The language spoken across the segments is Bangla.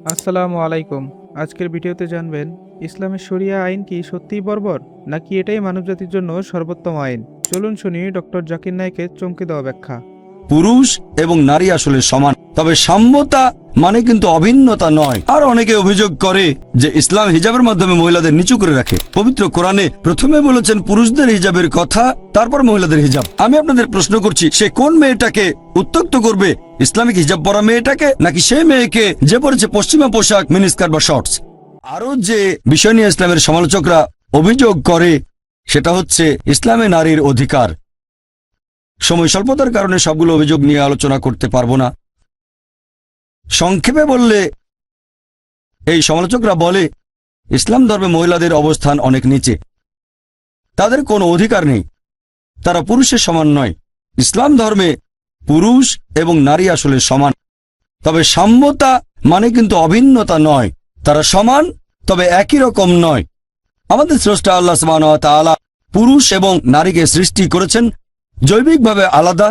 আসসালামু আলাইকুম। আজকের ভিডিওতে জানবেন ইসলামের শরিয়া আইন কি সত্যিই বর্বর নাকি এটাই মানবজাতির জন্য সর্বোত্তম আইন। চলুন শুনি ডক্টর জাকির নায়েকের চমকে দেওয়া ব্যাখ্যা। পুরুষ এবং নারী আসলে সমান, তবে সাম্যতা মানে কিন্তু অভিন্নতা নয়। আর অনেকে অভিযোগ করে যে ইসলাম হিজাবের মাধ্যমে মহিলাদের নিচু করে রাখে। পবিত্র কোরআনে প্রথমে বলেছেন পুরুষদের হিজাবের কথা, তারপর মহিলাদের হিজাব। আমি আপনাদের প্রশ্ন করছি, সে কোন মেয়েটাকে উত্ত্যক্ত করবে, ইসলামিক হিজাব পরা মেয়েটাকে নাকি সেই মেয়েকে যে পরেছে পশ্চিমা পোশাক, মিনিস্কার্ট বা শর্টস? আরো যে বিষয় নিয়ে ইসলামের সমালোচকরা অভিযোগ করে সেটা হচ্ছে ইসলামে নারীর অধিকার। সময় স্বল্পতার কারণে সবগুলো অভিযোগ নিয়ে আলোচনা করতে পারবো না। সংক্ষেপে বললে এই সমালোচকরা বলে ইসলাম ধর্মে মহিলাদের অবস্থান অনেক নিচে, তাদের কোনো অধিকার নেই, তারা পুরুষের সমান নয়। ইসলাম ধর্মে পুরুষ এবং নারী আসলে সমান, তবে সাম্যতা মানে কিন্তু অভিন্নতা নয়। তারা সমান, তবে একই রকম নয়। আমাদের স্রষ্টা আল্লাহ সুবহানাহু ওয়া তাআলা পুরুষ এবং নারীকে সৃষ্টি করেছেন জৈবিকভাবে আলাদা,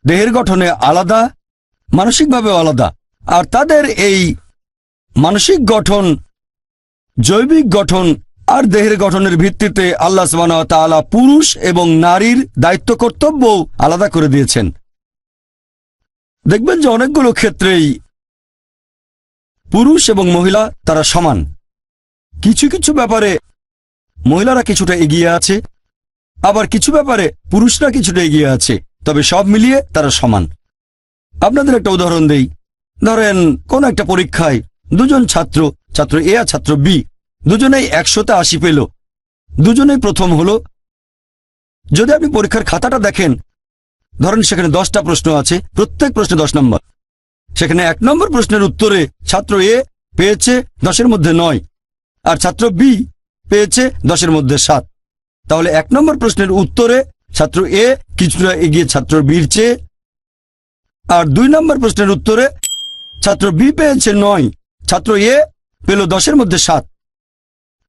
দেহের গঠনে আলাদা, মানসিকভাবেও আলাদা। আর তাদের এই মানসিক গঠন, জৈবিক গঠন আর দেহের গঠনের ভিত্তিতে আল্লাহ সুবহানাহু ওয়া তাআলা পুরুষ এবং নারীর দায়িত্ব কর্তব্যও আলাদা করে দিয়েছেন। দেখবেন যে অনেকগুলো ক্ষেত্রেই পুরুষ এবং মহিলা তারা সমান। কিছু কিছু ব্যাপারে মহিলারা কিছুটা এগিয়ে আছে, আবার কিছু ব্যাপারে পুরুষরা কিছুটা এগিয়ে আছে, তবে সব মিলিয়ে তারা সমান। আপনাদের একটা উদাহরণ দেই। ধরেন কোন একটা পরীক্ষায় দুজন ছাত্র এ আর ছাত্র বি, দুজনেই 100তে 80 পেল, দুজনেই প্রথম হলো। যদি আপনি পরীক্ষার খাতাটা দেখেন, ধরেন সেখানে 10টা প্রশ্ন আছে, প্রত্যেক প্রশ্নে 10 নম্বর। সেখানে 1 নম্বর প্রশ্নের উত্তরে ছাত্র এ পেয়েছে 10-এর মধ্যে 9, আর ছাত্র বি পেয়েছে 10-এর মধ্যে 7। তাহলে 1 নম্বর প্রশ্নের উত্তরে ছাত্র এ কিছুটা এগিয়ে ছাত্র বির চেয়ে, আর 2 নম্বর প্রশ্নের উত্তরে ছাত্র বি পেয়েছে 9, ছাত্র এ পেল 10-এর মধ্যে 7।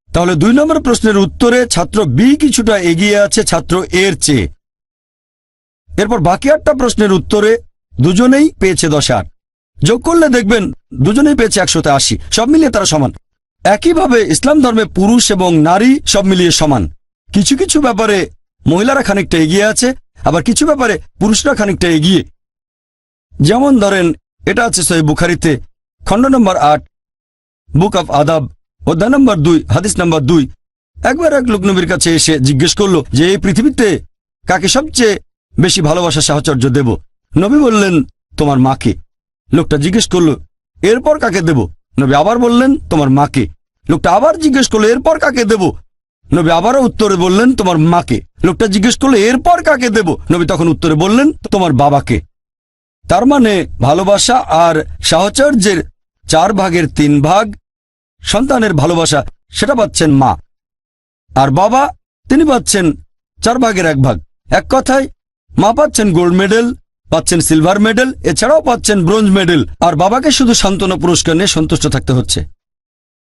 তাহলে 2 নম্বর প্রশ্নের উত্তরে ছাত্র বি কিছুটা এগিয়ে আছে ছাত্র এর চেয়ে। এরপর বাকি 8টা প্রশ্নের উত্তরে দুজনেই পেয়েছে 10-8। যোগ করলে দেখবেন দুজনেই পেয়েছে 100তে 80। সব মিলিয়ে তারা সমান। একইভাবে ইসলাম ধর্মে পুরুষ এবং নারী সব মিলিয়ে সমান। কিছু কিছু ব্যাপারে মহিলারা খানিকটা এগিয়ে আছে, আবার কিছু ব্যাপারে পুরুষরা খানিকটা এগিয়ে। যেমন ধরেন, এটা আছে সহিহ বুখারীতে, খণ্ড নম্বর 8, বুক অফ আদাব, অধ্যায় নম্বর 2, হাদিস নম্বর 2। একবার এক লোক নবীর কাছে এসে জিজ্ঞেস করলো যে এই পৃথিবীতে কাকে সবচেয়ে বেশি ভালোবাসা সাহচর্য দেব? নবী বললেন, তোমার মাকে। লোকটা জিজ্ঞেস করলো, এরপর কাকে দেব? নবী আবার বললেন, তোমার মাকে। লোকটা আবার জিজ্ঞেস করলো, এরপর কাকে দেব? নবী আবারও উত্তরে বললেন, তোমার মাকে। লোকটা জিজ্ঞেস করলো, এরপর কাকে দেব? নবী তখন উত্তরে বললেন, তোমার বাবাকে। তার মানে ভালোবাসা আর সাহচর্যের 4 ভাগের 3 ভাগ সন্তানের ভালোবাসা, সেটা পাচ্ছেন মা। আর বাবা, তিনি পাচ্ছেন 4 ভাগের 1 ভাগ। এক কথায় মা পাচ্ছেন গোল্ড মেডেল, পাচ্ছেন সিলভার মেডেল, এছাড়াও পাচ্ছেন ব্রোঞ্জ মেডেল। আর বাবাকে শুধু সান্ত্বনা পুরস্কার নিয়ে সন্তুষ্ট থাকতে হচ্ছে।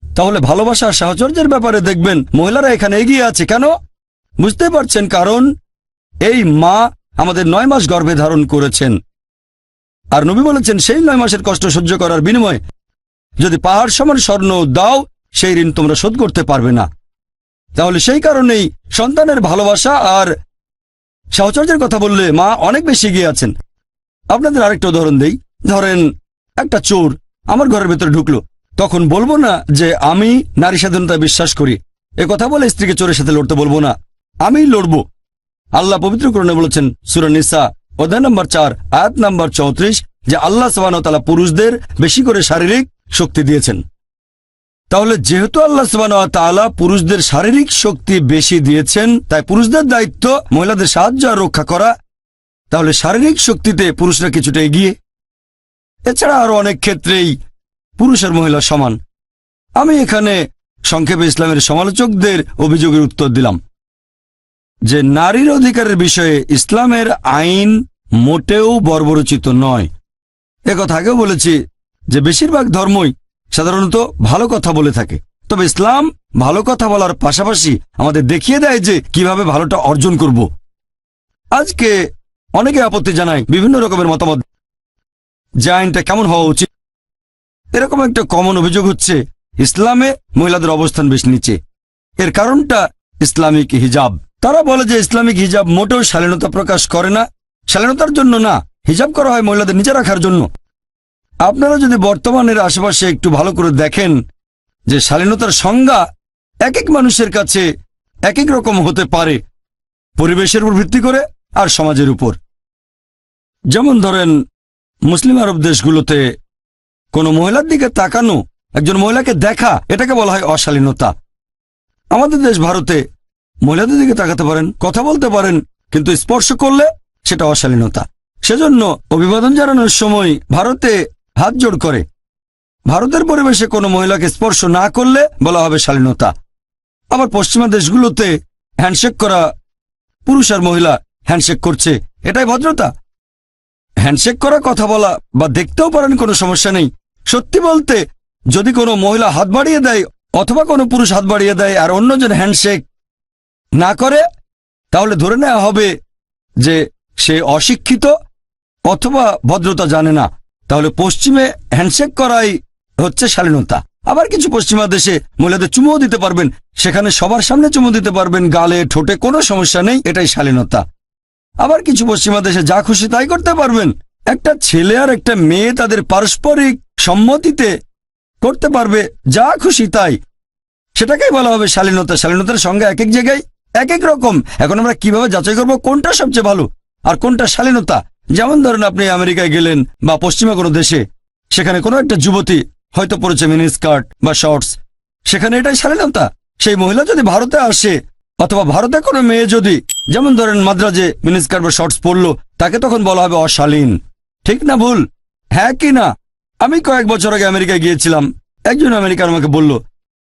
তাহলে ভালোবাসা আর সাহচর্যের ব্যাপারে দেখবেন মহিলারা এখানে এগিয়ে আছে। কেন? বুঝতে পারছেন, কারণ এই মা আমাদের 9 মাস গর্ভে ধারণ করেছেন। আর নবী বলেছেন, সেই 9 মাসের কষ্ট সহ্য করার বিনিময়ে যদি পাহাড় সমান স্বর্ণ দাও, সেই ঋণ তোমরা শোধ করতে পারবে না। তাহলে সেই কারণেই সন্তানের ভালোবাসা আর সাহচর্যের কথা বললে মা অনেক বেশি এগিয়ে আছেন। আপনাদের আরেকটা উদাহরণ দেই। ধরেন একটা চোর আমার ঘরের ভেতরে ঢুকলো, তখন বলবো না যে আমি নারী স্বাধীনতায় বিশ্বাস করি। এ কথা বলে স্ত্রীকে চোরের সাথে লড়তে বলবো না, আমিই লড়বো। আল্লাহ পবিত্র কোরআনে বলেছেন, সূরা নিসা অধ্যায় নম্বর 4, আয়াত নম্বর 34, যে আল্লাহ সুবহানাহু ওয়া তাআলা পুরুষদের বেশি করে শারীরিক শক্তি দিয়েছেন। তাহলে যেহেতু আল্লাহ সুবহানাহু ওয়া তাআলা পুরুষদের শারীরিক শক্তি বেশি দিয়েছেন, তাই পুরুষদের দায়িত্ব মহিলাদের সাহায্য আর রক্ষা করা। তাহলে শারীরিক শক্তিতে পুরুষরা কিছুটা এগিয়ে। এছাড়া আরো অনেক ক্ষেত্রেই পুরুষ আর মহিলা সমান। আমি এখানে সংক্ষেপে ইসলামের সমালোচকদের অভিযোগের উত্তর দিলাম যে নারীর অধিকারের বিষয়ে ইসলামের আইন মোটেও বর্বরচিত নয়। একথা আগেও বলেছি যে বেশিরভাগ ধর্মই সাধারণত ভালো কথা বলে থাকে, তবে ইসলাম ভালো কথা বলার পাশাপাশি আমাদের দেখিয়ে দেয় যে কিভাবে ভালোটা অর্জন করব। আজকে অনেকে আপত্তি জানায় বিভিন্ন রকমের মতামত যে আইনটা কেমন হওয়া উচিত। এরকম একটা কমন অভিযোগ হচ্ছে ইসলামে মহিলাদের অবস্থান বেশ নিচে। এর কারণটা ইসলামিক হিজাব। তারা বলে যে ইসলামিক হিজাব মোটেও শালীনতা প্রকাশ করে না, শালীনতার জন্য না, হিজাব করা হয় মহিলাদের নিচে রাখার জন্য। আপনারা যদি বর্তমানের আশেপাশে একটু ভালো করে দেখেন যে শালীনতার সংজ্ঞা এক এক মানুষের কাছে এক এক রকম হতে পারে, পরিবেশের উপর ভিত্তি করে আর সমাজের উপর। যেমন ধরেন মুসলিম আরব দেশগুলোতে কোনো মহিলার দিকে তাকানো, একজন মহিলাকে দেখা, এটাকে বলা হয় অশালীনতা। আমাদের দেশ ভারতে মহিলাদের দিকে তাকাতে পারেন, কথা বলতে পারেন, কিন্তু স্পর্শ করলে সেটা অশালীনতা। সেজন্য অভিবাদন জানানোর সময় ভারতে হাত জোড় করে। ভারতের পরিবেশে কোনো মহিলাকে স্পর্শ না করলে বলা হবে শালীনতা। আবার পশ্চিমা দেশগুলোতে হ্যান্ডশেক করা, পুরুষ আর মহিলা হ্যান্ডশেক করছে, এটাই ভদ্রতা। হ্যান্ডশেক করা, কথা বলা বা দেখতেও পারেন, কোনো সমস্যা নেই। সত্যি বলতে, যদি কোনো মহিলা হাত বাড়িয়ে দেয় অথবা কোনো পুরুষ হাত বাড়িয়ে দেয় আর অন্যজন হ্যান্ডশেক না করে, তাহলে ধরে নেওয়া হবে যে সে অশিক্ষিত অথবা ভদ্রতা জানে না। তাহলে পশ্চিমে হ্যান্ডশেক করাই হচ্ছে শালীনতা। আবার কিছু পশ্চিমা দেশে মহিলাদের চুমুও দিতে পারবেন, সেখানে সবার সামনে চুমু দিতে পারবেন, গালে ঠোঁটে, কোনো সমস্যা নেই, এটাই শালীনতা। আবার কিছু পশ্চিমা দেশে যা খুশি তাই করতে পারবেন। একটা ছেলে আর একটা মেয়ে তাদের পারস্পরিক সম্মতিতে করতে পারবে যা খুশি তাই, সেটাকেই বলা হবে শালীনতা। শালীনতার সংজ্ঞা এক এক জায়গায় এক এক রকম। এখন আমরা কিভাবে যাচাই করব কোনটা সবচেয়ে ভালো আর কোনটা শালীনতা? যেমন ধরেন আপনি আমেরিকায় গেলেন বা পশ্চিমা কোনো দেশে, সেখানে কোনো একটা যুবতী হয়তো পরেছে মিনি স্কার্ট বা শর্টস, সেখানে এটাই শালীনতা। সেই মহিলা যদি ভারতে আসে অথবা ভারতে কোনো মেয়ে যদি, যেমন ধরেন মাদ্রাজে মিনি স্কার্ট বা শর্টস পরলো, তাকে তখন বলা হবে অশালীন। ঠিক না ভুল? হ্যাঁ কি না? আমি কয়েক বছর আগে আমেরিকায় গিয়েছিলাম। একজন আমেরিকান আমাকে বলল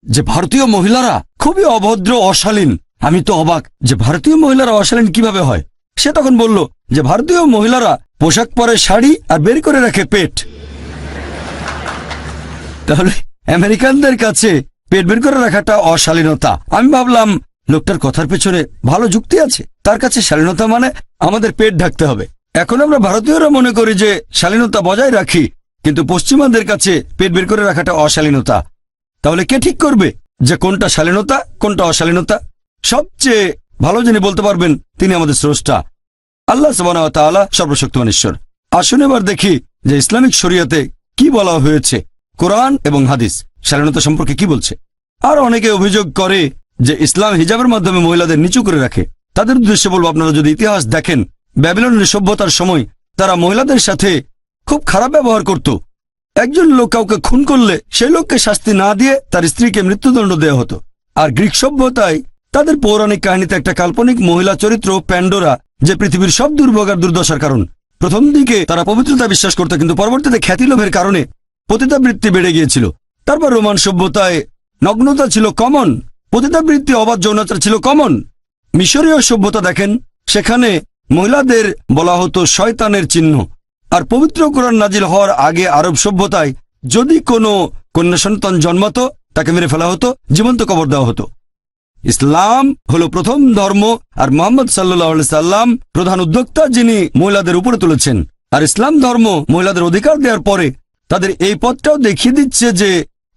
যে ভারতীয় মহিলারা খুবই অভদ্র, অশালীন। আমি তো অবাক যে ভারতীয় মহিলারা অশালীন কিভাবে হয়। সে তখন বলল যে ভারতীয় মহিলারা পোশাক পরে শাড়ি আর বের করে রাখে পেট। তাহলে আমেরিকানদের কাছে পেট বের করে রাখাটা অশালীনতা। আমি ভাবলাম লোকটার কথার পেছনে ভালো যুক্তি আছে। তার কাছে শালীনতা মানে আমাদের পেট ঢাকতে হবে। এখন আমরা ভারতীয়রা মনে করি যে শালীনতা বজায় রাখি, কিন্তু পশ্চিমাদের কাছে পেট বের করে রাখাটা অশালীনতা। তাহলে কে ঠিক করবে যে কোনটা শালীনতা কোনটা অশালীনতা? সবচেয়ে ভালো যিনি বলতে পারবেন তিনি আমাদের স্রষ্টা আল্লাহ সুবহানাহু ওয়া তাআলা, সর্বশক্তিমান ঈশ্বর। আসুন এবার দেখি যে ইসলামিক শরিয়াতে কি বলা হয়েছে, কোরআন এবং হাদিস শালীনতা সম্পর্কে কি বলছে। আর অনেকে অভিযোগ করে যে ইসলাম হিজাবের মাধ্যমে মহিলাদের নিচু করে রাখে। তাদের উদ্দেশ্যে বলবো, আপনারা যদি ইতিহাস দেখেন, ব্যাবিলনের সভ্যতার সময় তারা মহিলাদের সাথে খুব খারাপ ব্যবহার করত। একজন লোক কাউকে খুন করলে সেই লোককে শাস্তি না দিয়ে তার স্ত্রীকে মৃত্যুদণ্ড দেওয়া হতো। আর গ্রিক সভ্যতায় তাদের পৌরাণিক কাহিনীতে একটা কাল্পনিক মহিলা চরিত্র প্যান্ডোরা, যে পৃথিবীর সব দুর্ভোগ আর দুর্দশার কারণ। প্রথম দিকে তারা পবিত্রতা বিশ্বাস করত, কিন্তু পরবর্তীতে খ্যাতিলোভের কারণে পতিতাবৃত্তি বেড়ে গিয়েছিল। তারপর রোমান সভ্যতায় নগ্নতা ছিল কমন, পতিতাবৃত্তি, অবাধ যৌনাচার ছিল কমন। মিশরীয় সভ্যতা দেখেন, সেখানে মহিলাদের বলা হতো শয়তানের চিহ্ন। আর পবিত্র কোরআন নাজিল হওয়ার আগে আরব সভ্যতায় যদি কোনো কন্যা সন্তান জন্মাতো তাকে মেরে ফেলা হতো, জীবন্ত কবর দেওয়া হতো। ইসলাম হলো প্রথম ধর্ম, আর মুহাম্মদ সাল্লাল্লাহু আলাইহি সাল্লাম প্রধান উদ্যোক্তা, যিনি মহিলাদের উপরে তুলেছেন। আর ইসলাম ধর্ম মহিলাদের অধিকার দেওয়ার পরে তাদের এই পথটাও দেখিয়ে দিচ্ছে যে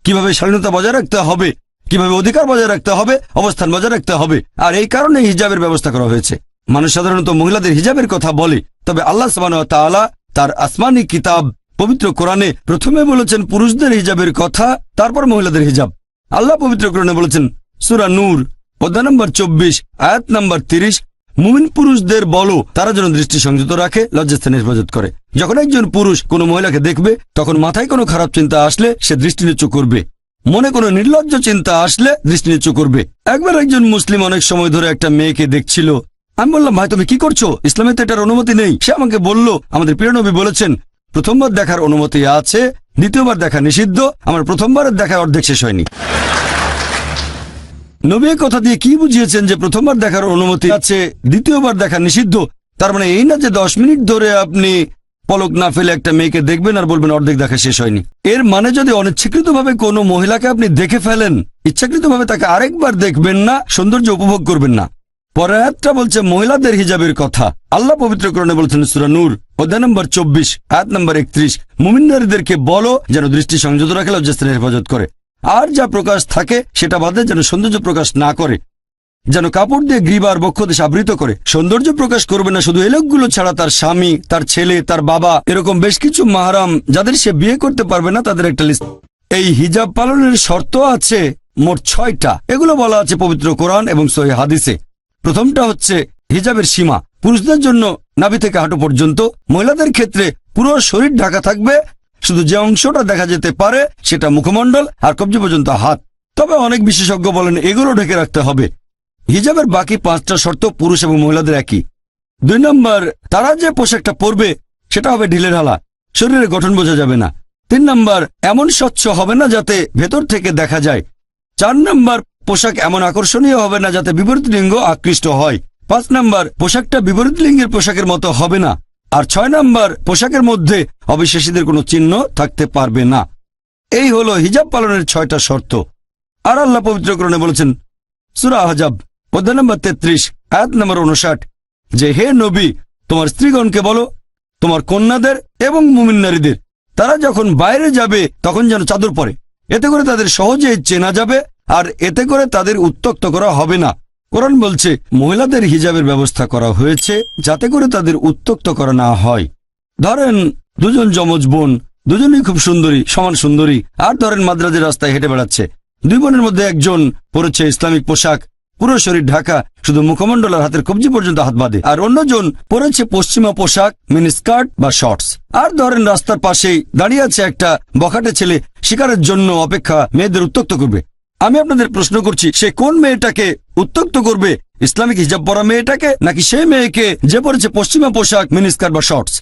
কিভাবে স্বাধীনতা বজায় রাখতে হবে, কিভাবে অধিকার বজায় রাখতে হবে, অবস্থান বজায় রাখতে হবে। আর এই কারণে হিজাবের ব্যবস্থা করা হয়েছে। মানুষ সাধারণত মহিলাদের হিজাবের কথা বলে, তবে আল্লাহ সুবহানাহু ওয়া তাআলা তার আসমানি কিতাব পবিত্র কোরআনে প্রথমে বলেছেন পুরুষদের হিজাবের কথা, তারপর মহিলাদের হিজাব। আল্লাহ পবিত্র কোরআনে বলেছেন, সূরা নূর অধ্যায় নম্বর 24 আয়াত নম্বর 30, মুমিন পুরুষদের বলো তারা যেন দৃষ্টি সংযত রাখে, লজ্জাস্থানে হেফাজত করে। যখন একজন পুরুষ কোনো মহিলাকে দেখবে, তখন মাথায় কোনো খারাপ চিন্তা আসলে সে দৃষ্টি নিচু করবে, মনে কোনো নির্লজ্জ চিন্তা আসলে দৃষ্টি নিচু করবে। একবার একজন মুসলিম অনেক সময় ধরে একটা মেয়েকে দেখছিল। আমি বললাম, ভাই তুমি কি করছো? ইসলামে তো এটার অনুমতি নেই। সে আমাকে বলল, আমাদের প্রিয় নবী বলেছেন প্রথমবার দেখার অনুমতি আছে, দ্বিতীয়বার দেখা নিষিদ্ধ। আমার প্রথমবারের দেখা অর্ধেক শেষ হয়নি। নবী কথা দিয়ে কি বুঝিয়েছেন যে প্রথমবার দেখার অনুমতি আছে, দ্বিতীয়বার দেখা নিষিদ্ধ? তার মানে এই না যে 10 মিনিট ধরে আপনি পলক না ফেলে একটা মেয়েকে দেখবেন আর বলবেন অর্ধেক দেখা শেষ হয়নি। এর মানে যদি অনিচ্ছাকৃতভাবে কোনো মহিলাকে আপনি দেখে ফেলেন, ইচ্ছাকৃতভাবে তাকে আরেকবার দেখবেন না, সৌন্দর্য উপভোগ করবেন না। পরের আয়াতটা বলছে মহিলাদের হিজাবের কথা। আল্লাহ পবিত্র কোরআনে বলছেন সূরা নূর অধ্যায় নম্বর 24 আয়াত নম্বর 31, মুমিন নারীদেরকে বলো যেন দৃষ্টি সংযত রাখে, লজ্জাস্থানের হেফাজত করে, আর যা প্রকাশ থাকে সেটা বাদে যেন সৌন্দর্য প্রকাশ না করে, যেন কাপড় দিয়ে গ্রীব আর বক্ষ দেশ আবৃত করে। সৌন্দর্য প্রকাশ করবে না শুধু এই লোকগুলো ছাড়া, তার স্বামী, তার ছেলে, তার বাবা, এরকম বেশ কিছু মাহরাম যাদের সে বিয়ে করতে পারবে না, তাদের একটা লিস্ট। এই হিজাব পালনের শর্ত আছে মোট 6টা। এগুলো বলা আছে পবিত্র কোরআন এবং সহিহ হাদিসে। প্রথমটা হচ্ছে হিজাবের সীমা। পুরুষদের জন্য নাভি থেকে হাঁটু পর্যন্ত, মহিলাদের ক্ষেত্রে পুরো শরীর ঢাকা থাকবে, শুধু যে অংশটা দেখা যেতে পারে সেটা মুখমণ্ডল আর কবজি পর্যন্ত হাত। তবে অনেক বিশেষজ্ঞ বলেন এগুলো ঢেকে রাখতে হবে। হিজাবের বাকি 5টা শর্ত পুরুষ এবং মহিলাদের একই। 2 নম্বর, তারা যে পোশাকটা পরবে সেটা হবে ঢিলেঢালা, শরীরের গঠন বোঝা যাবে না। 3 নম্বর, এমন স্বচ্ছ হবে না যাতে ভেতর থেকে দেখা যায়। 4 নম্বর, পোশাক এমন আকর্ষণীয় হবে না যাতে বিপরীত লিঙ্গ আকৃষ্ট হয়। 5 নম্বর, পোশাকটা বিপরীত লিঙ্গের পোশাকের মতো হবে না। আর 6 নম্বর, পোশাকের মধ্যে অবিশ্বাসীদের কোনো চিহ্ন থাকতে পারবে না। এই হলো হিজাব পালনের 6টা শর্ত। আর আল্লাহ পবিত্র কোরআনে বলেছেন সূরা আহজাব অধ্যায় নম্বর 33 আয়াত নম্বর 59 যে হে নবী, তোমার স্ত্রীগণকে বলো, তোমার কন্যাদের এবং মুমিন নারীদের, তারা যখন বাইরে যাবে তখন যেন চাদর পরে, এতে করে তাদের সহজেই চেনা যাবে আর এতে করে তাদের উত্ত্যক্ত করা হবে না। কোরআন বলছে মহিলাদের হিজাবের ব্যবস্থা করা হয়েছে যাতে করে তাদের উত্ত্যক্ত করা না হয়। ধরেন দুজন যমজ বোন, দুজনেই খুব সুন্দরী, সমান সুন্দরী, আর ধরেন মাদ্রাজের রাস্তায় হেঁটে বেড়াচ্ছে। 2 বোনের মধ্যে একজন পরেছে ইসলামিক পোশাক, পুরো শরীর ঢাকা, শুধু মুখমণ্ডল আর হাতের কবজি পর্যন্ত হাত বাঁধে, আর অন্যজন পরেছে পশ্চিমা পোশাক, মিনি স্কার্ট বা শর্টস। আর ধরেন রাস্তার পাশেই দাঁড়িয়ে আছে একটা বখাটে ছেলে, শিকারের জন্য অপেক্ষা, মেয়েদের উত্ত্যক্ত করবে। আমি আপনাদের প্রশ্ন করছি, সে কোন মেয়েটাকে উত্ত্যক্ত করবে? ইসলামিক হিজাব পরা মেয়েটাকে, নাকি সেই মেয়েকে যে পরেছে পশ্চিমা পোশাক, মিনি স্কার্ট বা শর্টস?